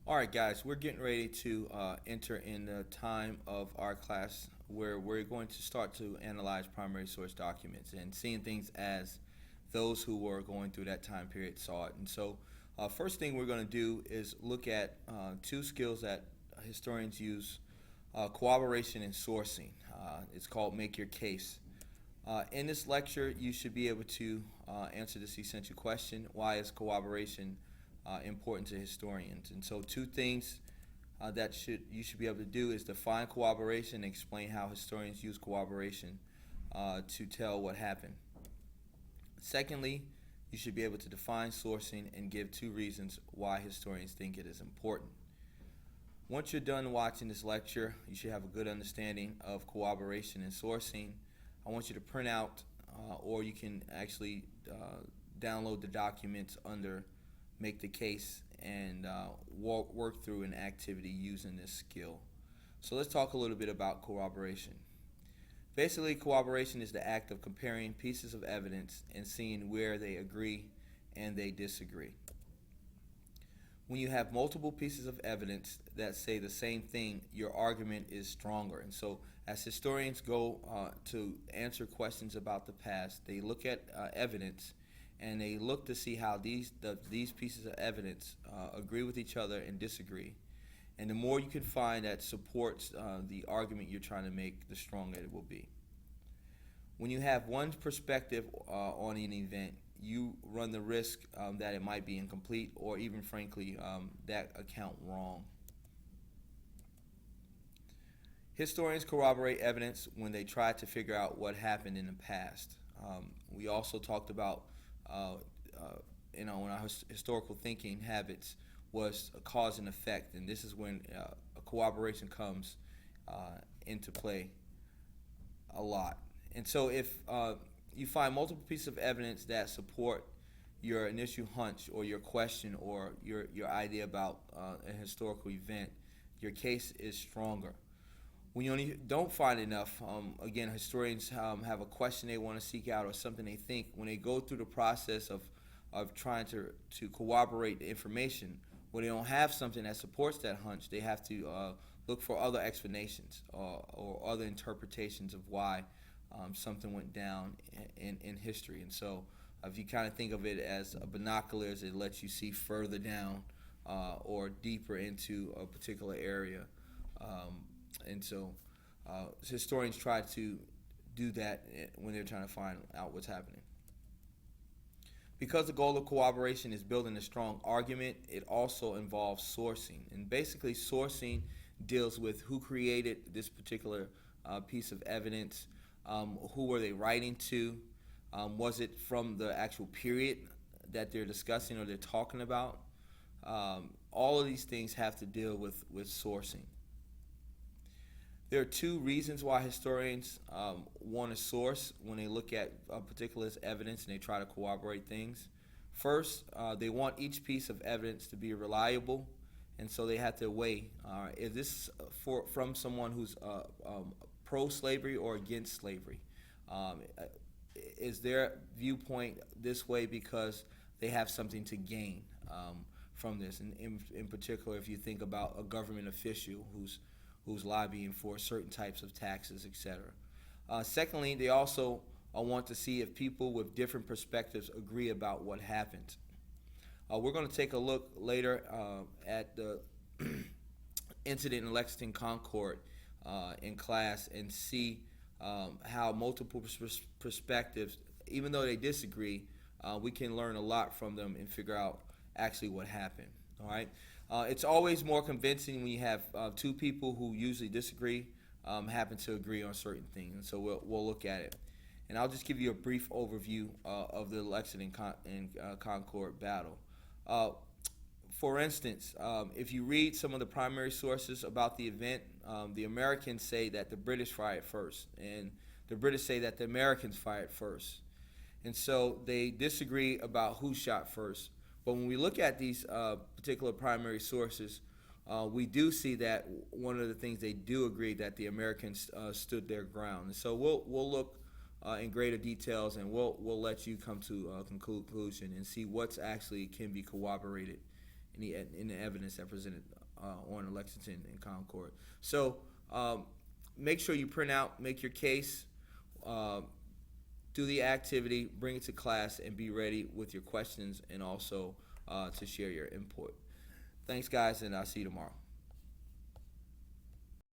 All right, guys, we're getting ready to enter in the time of our class where we're going to start to analyze primary source documents and seeing things as those who were going through that time period saw it. And so, first thing we're going to do is look at two skills that historians use: corroboration and sourcing. It's called make your case. In this lecture, you should be able to answer this essential question: why is corroboration important to historians? And so, two things that you should be able to do is define corroboration and explain how historians use corroboration to tell what happened. Secondly, you should be able to define sourcing and give two reasons why historians think it is important. Once you're done watching this lecture, you should have a good understanding of corroboration and sourcing. I want you to print out, or you can actually download the documents under Make the Case and work through an activity using this skill. So let's talk a little bit about corroboration. Basically, corroboration is the act of comparing pieces of evidence and seeing where they agree and they disagree. When you have multiple pieces of evidence that say the same thing, your argument is stronger. And so, as historians go to answer questions about the past, they look at evidence and they look to see how these pieces of evidence agree with each other and disagree. And the more you can find that supports the argument you're trying to make, the stronger it will be. When you have one perspective on an event, you run the risk that it might be incomplete or even, frankly, that account wrong. Historians corroborate evidence when they try to figure out what happened in the past. We also talked about, in our historical thinking habits was a cause and effect, and this is when a corroboration comes into play a lot. And so if you find multiple pieces of evidence that support your initial hunch or your question or your idea about a historical event, your case is stronger. When you only don't find enough, again, historians have a question they want to seek out or something they think. When they go through the process of trying to corroborate the information, when they don't have something that supports that hunch, they have to look for other explanations or other interpretations of why something went down in history. And so if you kind of think of it as binoculars, it lets you see further down or deeper into a particular area. And so historians try to do that when they're trying to find out what's happening. Because the goal of corroboration is building a strong argument, it also involves sourcing. And basically, sourcing deals with who created this particular piece of evidence, who were they writing to, was it from the actual period that they're discussing or they're talking about. All of these things have to deal with sourcing. There are two reasons why historians want to source when they look at a particular evidence and they try to corroborate things. First, they want each piece of evidence to be reliable, and so they have to weigh, is this from someone who's pro-slavery or against slavery? Is their viewpoint this way because they have something to gain from this? And in particular, if you think about a government official who's lobbying for certain types of taxes, etc. Secondly, they also want to see if people with different perspectives agree about what happened. We're going to take a look later at the incident in Lexington Concord in class and see how multiple perspectives, even though they disagree, we can learn a lot from them and figure out actually what happened. All right. It's always more convincing when you have two people who usually disagree happen to agree on certain things, and so we'll look at it. And I'll just give you a brief overview of the Lexington and Concord battle. For instance, if you read some of the primary sources about the event, the Americans say that the British fired first, and the British say that the Americans fired first. And so they disagree about who shot first. But when we look at these particular primary sources, we do see that one of the things they do agree that the Americans stood their ground. And so we'll look in greater details, and we'll let you come to a conclusion and see what's actually can be corroborated in the evidence that presented on Lexington and Concord. So make sure you print out, make your case, do the activity, bring it to class, and be ready with your questions and also to share your input. Thanks, guys, and I'll see you tomorrow.